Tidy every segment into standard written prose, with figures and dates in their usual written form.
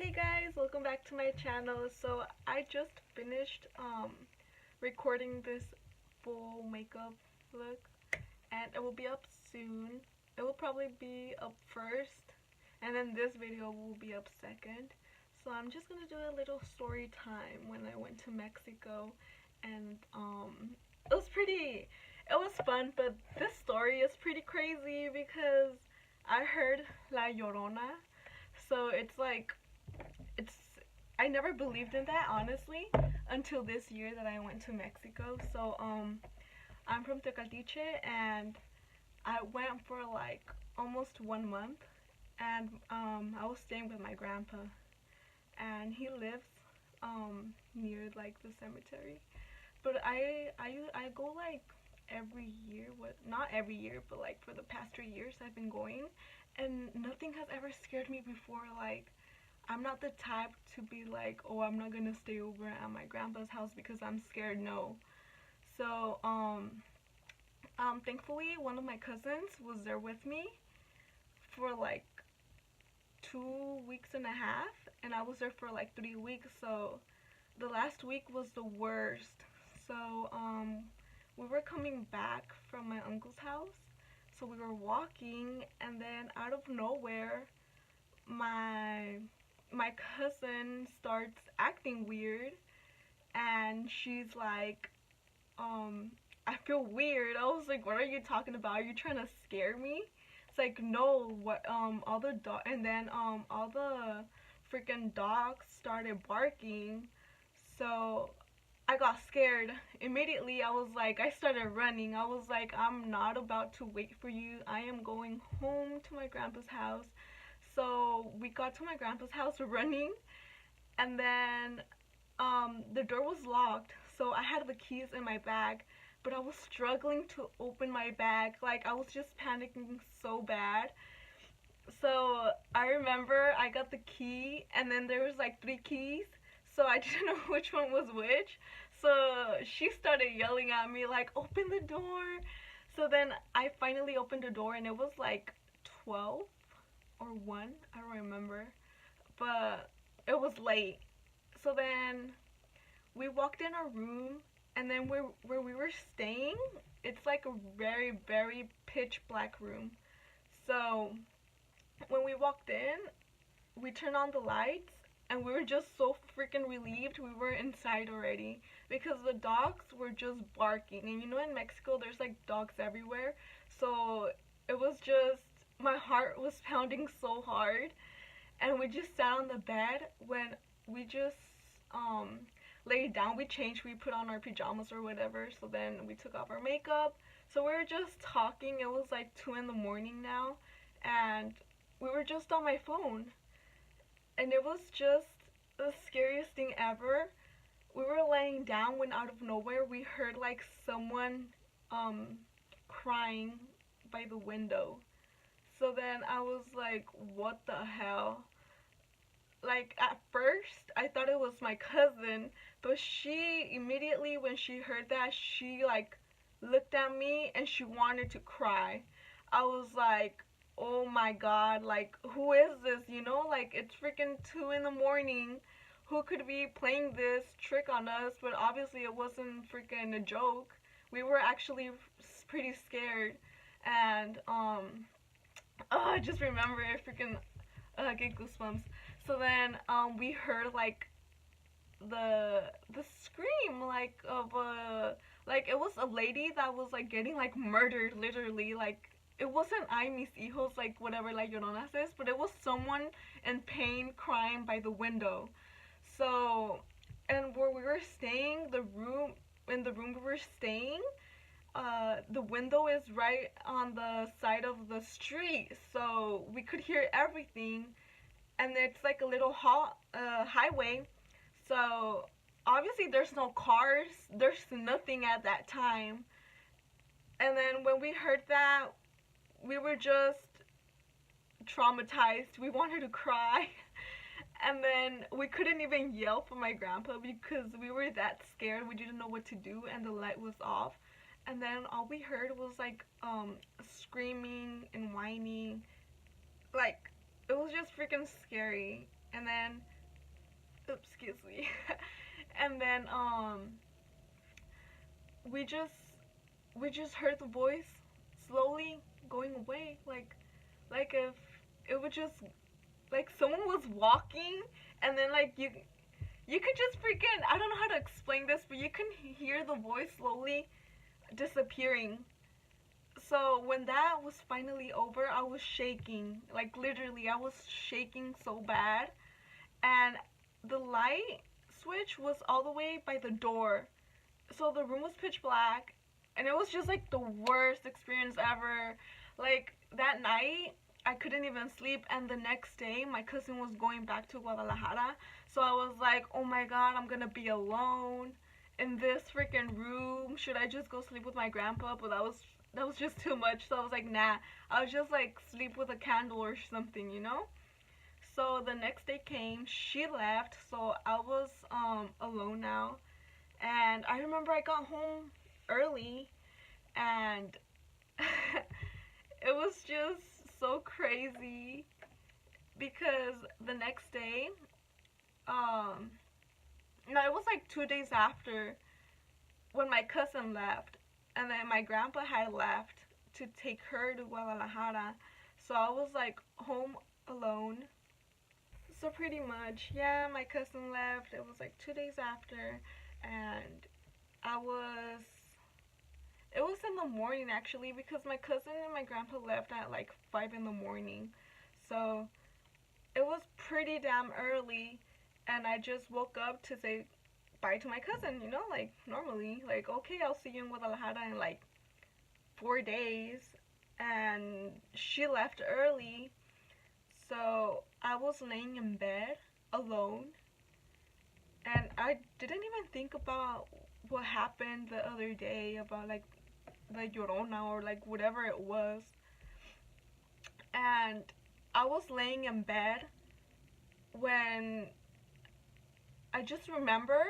Hey guys, welcome back to my channel. So I just finished recording this full makeup look and it will be up soon. It will probably be up first and then this video will be up second. So I'm just gonna do a little story time when I went to Mexico, and it was fun, but this story is pretty crazy because I heard La Llorona. So it's I never believed in that, honestly, until this year that I went to Mexico. So I'm from Tecaltiche and I went for like almost 1 month, and I was staying with my grandpa, and he lives near like the cemetery. But I go like every year. What, not every year, but like for the past 3 years I've been going, and nothing has ever scared me before. Like, I'm not the type to be like, oh, I'm not gonna stay over at my grandpa's house because I'm scared. No. So thankfully one of my cousins was there with me for like 2 weeks and a half, and I was there for like 3 weeks. So the last week was the worst. So we were coming back from my uncle's house. So we were walking, and then out of nowhere, my my cousin starts acting weird, and she's like, I feel weird. I was like, what are you talking about? Are you trying to scare me? It's like, no, what, all the dog, and then all the freaking dogs started barking. So I got scared immediately. I started running. I was like, I'm not about to wait for you. I am going home to my grandpa's house. So we got to my grandpa's house running, and then the door was locked. So I had the keys in my bag, but I was struggling to open my bag. Like, I was just panicking so bad. So I remember I got the key, and then there was like three keys. So I didn't know which one was which. So she started yelling at me like, open the door. So then I finally opened the door, and it was like 12 or 1, I don't remember, but it was late. So then we walked in our room, and then where we were staying, it's like a very, very pitch black room. So when we walked in, we turned on the lights, and we were just so freaking relieved we were inside already, because the dogs were just barking. And you know, in Mexico there's like dogs everywhere. So it was just, my heart was pounding so hard, and we just sat on the bed. When we just laid down, we changed, we put on our pajamas or whatever. So then we took off our makeup. So we were just talking. It was like 2 in the morning now, and we were just on my phone, and it was just the scariest thing ever. We were laying down when out of nowhere we heard like someone crying by the window. So then I was like, what the hell? Like, at first I thought it was my cousin, but she immediately, when she heard that, she like looked at me and she wanted to cry. I was like, oh my god, like, who is this? You know, like, it's freaking 2 in the morning. Who could be playing this trick on us? But obviously it wasn't freaking a joke. We were actually pretty scared. And I just remember it, freaking get goosebumps. So then we heard like the scream, like, of a, like, it was a lady that was like getting like murdered, literally. Like, it wasn't "Ay mis hijos," like whatever like Llorona says, but it was someone in pain crying by the window. So, and where we were staying, in the room we were staying, the window is right on the side of the street, so we could hear everything. And it's like a little highway, so obviously there's no cars, there's nothing at that time. And then when we heard that, we were just traumatized. We wanted to cry. And then we couldn't even yell for my grandpa because we were that scared. We didn't know what to do, and the light was off. And then all we heard was like screaming and whining. Like, it was just freaking scary. and then, oops, excuse me, and then we just we just heard the voice slowly going away, like if it would just like someone was walking, and then like you could just freaking, I don't know how to explain this, but you can hear the voice slowly disappearing. So when that was finally over, I was shaking, like literally I was shaking so bad, and the light switch was all the way by the door, so the room was pitch black, and it was just like the worst experience ever. Like that night I couldn't even sleep, and the next day my cousin was going back to Guadalajara, so I was like, oh my god, I'm gonna be alone in this freaking room. Should I just go sleep with my grandpa? But that was just too much, so I was like, nah, I'll just like sleep with a candle or something, you know. So the next day came, she left, so I was alone now. And I remember I got home early, and it was just so crazy because the next day, um, no, it was like 2 days after when my cousin left, and then my grandpa had left to take her to Guadalajara. So I was like home alone. So pretty much, yeah, my cousin left. It was like 2 days after, and I was it was in the morning actually, because my cousin and my grandpa left at like 5 in the morning. So it was pretty damn early, and I just woke up to say bye to my cousin, you know, like normally. Like, okay, I'll see you in Guadalajara in like 4 days. And she left early, so I was laying in bed alone, and I didn't even think about what happened the other day about like the Llorona or like whatever it was. And I was laying in bed when I just remember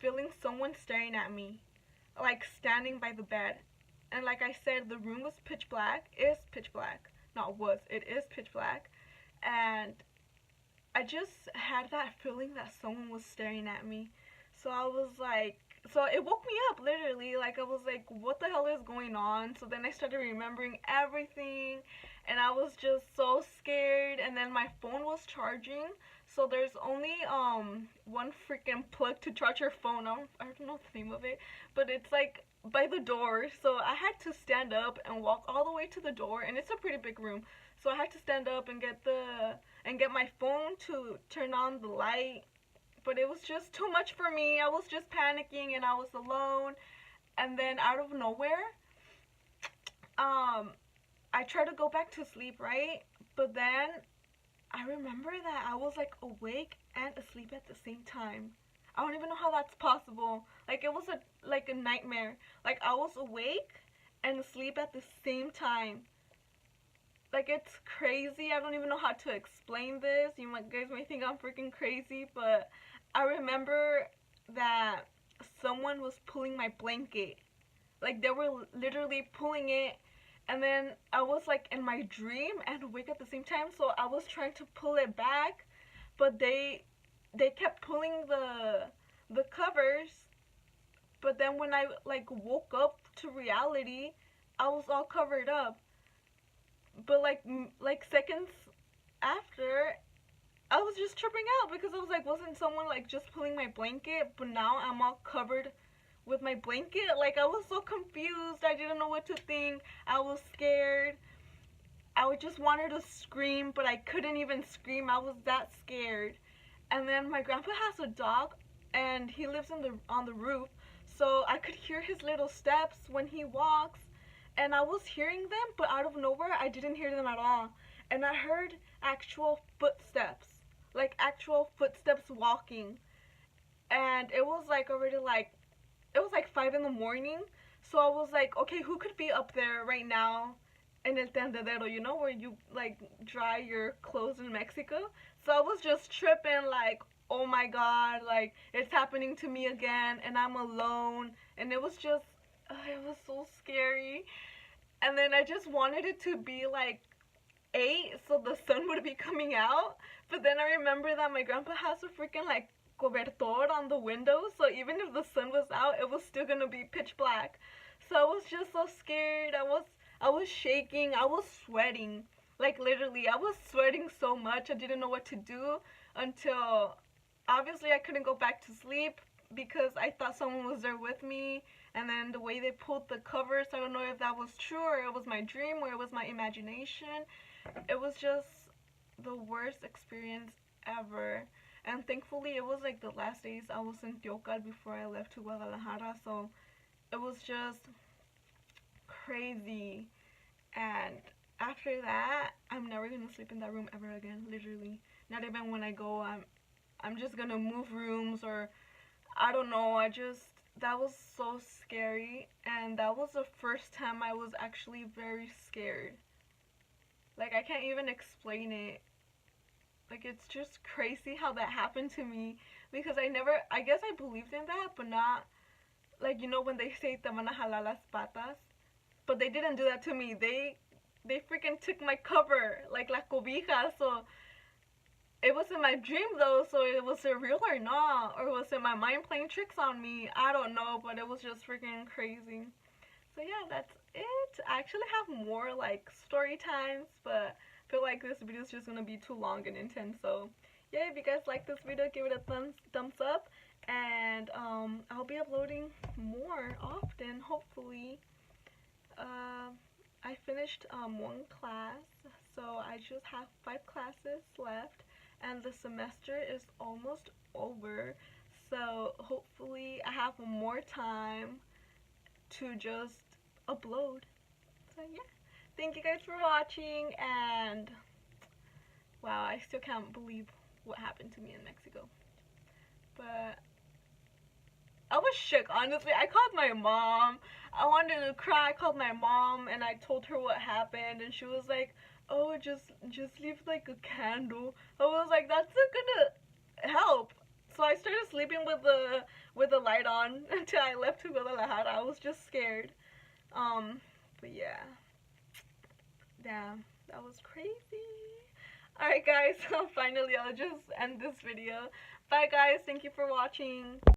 feeling someone staring at me, like standing by the bed. And like I said, the room was pitch black. Is pitch black. Not was, it is pitch black. And I just had that feeling that someone was staring at me. So I was like, so it woke me up literally. Like I was like, what the hell is going on? So then I started remembering everything, and I was just so scared. And then my phone was charging, so there's only one freaking plug to charge your phone. I don't know the name of it, but it's like by the door. So I had to stand up and walk all the way to the door, and it's a pretty big room. So I had to stand up and get my phone to turn on the light, but it was just too much for me. I was just panicking, and I was alone. And then out of nowhere, um, I tried to go back to sleep, right? But then I remember that I was like awake and asleep at the same time. I don't even know how that's possible. Like it was a nightmare. Like I was awake and asleep at the same time. Like it's crazy. I don't even know how to explain this. Guys might think I'm freaking crazy, but I remember that someone was pulling my blanket. Like they were literally pulling it, and then I was like in my dream and awake at the same time, so I was trying to pull it back, but they kept pulling the covers. But then when I like woke up to reality, I was all covered up. But like seconds after, I was just tripping out because I was like, wasn't someone like just pulling my blanket? But now I'm all covered with my blanket. Like I was so confused. I didn't know what to think. I was scared. I just wanted to scream, but I couldn't even scream. I was that scared. And then my grandpa has a dog, and he lives on the roof, so I could hear his little steps when he walks, and I was hearing them, but out of nowhere I didn't hear them at all. And I heard actual footsteps, like actual footsteps walking. And it was like already like it was like 5 in the morning. So I was like, okay, who could be up there right now in el tendedero, you know, where you like dry your clothes in Mexico? So I was just tripping, like, oh my god, like it's happening to me again, and I'm alone. And it was just, it was so scary. And then I just wanted it to be like 8 so the sun would be coming out. But then I remember that my grandpa has a freaking like cobertor on the window, so even if the sun was out, it was still gonna be pitch black. So I was just so scared. I was shaking. I was sweating. Like literally, I was sweating so much. I didn't know what to do until obviously I couldn't go back to sleep because I thought someone was there with me. And then the way they pulled the covers, I don't know if that was true or it was my dream or it was my imagination. It was just the worst experience ever. And thankfully, it was like the last days I was in Tiocal before I left to Guadalajara. So it was just crazy. And after that, I'm never gonna sleep in that room ever again. Literally, not even when I go. I'm just gonna move rooms or I don't know. That was so scary, and that was the first time I was actually very scared. Like I can't even explain it. Like it's just crazy how that happened to me because I guess I believed in that, but not like when they say te van a jalar las patas, but they didn't do that to me. They freaking took my cover, like la cobija. So it was in my dream though, so was it real or not? Or was it my mind playing tricks on me? I don't know, but it was just freaking crazy. So yeah, that's it. I actually have more like story times, but I feel like this video is just gonna be too long and intense. So yeah, if you guys like this video, give it a thumbs up, and I'll be uploading more often, hopefully. I finished one class, so I just have 5 classes left, and the semester is almost over. So hopefully I have more time to just upload. So yeah, thank you guys for watching, and wow, I still can't believe what happened to me in Mexico. But I was shook, honestly. I called my mom. I wanted to cry. I called my mom and I told her what happened, and she was like, "Oh, just leave like a candle." I was like, "That's not gonna help." So I started sleeping with the light on until I left to Guadalajara. I was just scared. But yeah, damn, that was crazy. Alright guys, so finally I'll just end this video. Bye guys, thank you for watching.